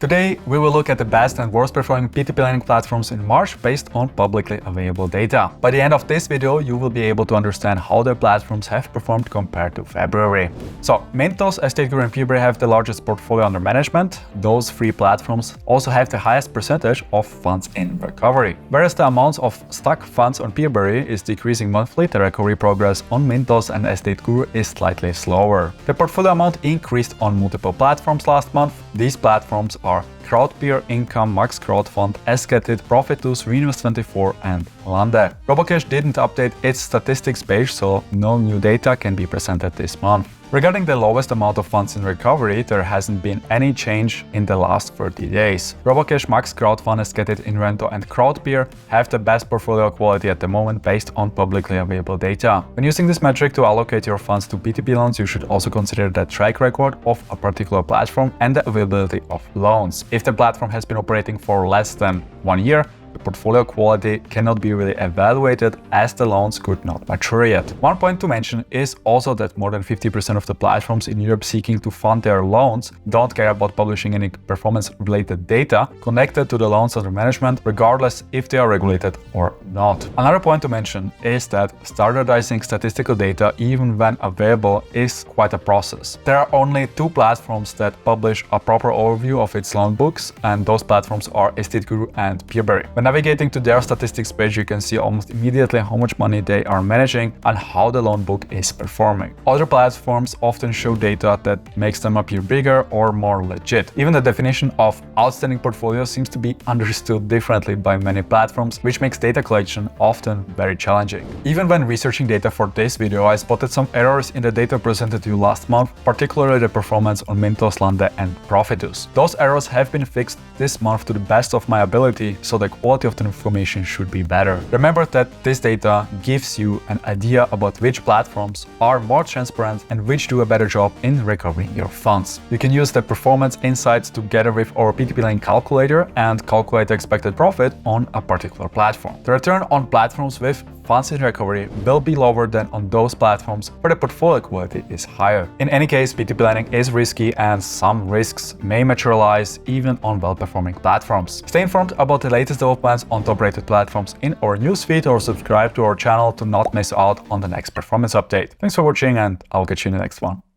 Today, we will look at the best and worst performing P2P lending platforms in March based on publicly available data. By the end of this video, you will be able to understand how the platforms have performed compared to February. So, Mintos, Estate Guru and Peerberry have the largest portfolio under management. Those three platforms also have the highest percentage of funds in recovery. Whereas the amount of stuck funds on Peerberry is decreasing monthly, the recovery progress on Mintos and Estate Guru is slightly slower. The portfolio amount increased on multiple platforms last month. These platforms are Crowdpeer, Income, Max Crowdfund, Esketit, Profitus, Reinvest24 and Lande. Robocash didn't update its statistics page, so no new data can be presented this month. Regarding the lowest amount of funds in recovery, there hasn't been any change in the last 30 days. Robocash, Max Crowdfund, Esketit, Inrento and Crowdpeer have the best portfolio quality at the moment based on publicly available data. When using this metric to allocate your funds to P2P loans, you should also consider the track record of a particular platform and the availability of loans. If the platform has been operating for less than 1 year, the portfolio quality cannot be really evaluated as the loans could not mature yet. One point to mention is also that more than 50% of the platforms in Europe seeking to fund their loans don't care about publishing any performance-related data connected to the loans under management, regardless if they are regulated or not. Another point to mention is that standardizing statistical data, even when available, is quite a process. There are only two platforms that publish a proper overview of its loan books, and those platforms are Estate Guru and Peerberry. When navigating to their statistics page, you can see almost immediately how much money they are managing and how the loan book is performing. Other platforms often show data that makes them appear bigger or more legit. Even the definition of outstanding portfolio seems to be understood differently by many platforms, which makes data collection often very challenging. Even when researching data for this video, I spotted some errors in the data presented to you last month, particularly the performance on Mintos, Lande and Profitus. Those errors have been fixed this month to the best of my ability, so the quality of the information should be better. Remember that this data gives you an idea about which platforms are more transparent and which do a better job in recovering your funds. You can use the performance insights together with our P2P lending calculator and calculate the expected profit on a particular platform. The return on platforms with funds in recovery will be lower than on those platforms where the portfolio quality is higher. In any case, P2P lending is risky and some risks may materialize even on well-performing platforms. Stay informed about the latest developments on top-rated platforms in our newsfeed or subscribe to our channel to not miss out on the next performance update. Thanks for watching and I'll catch you in the next one.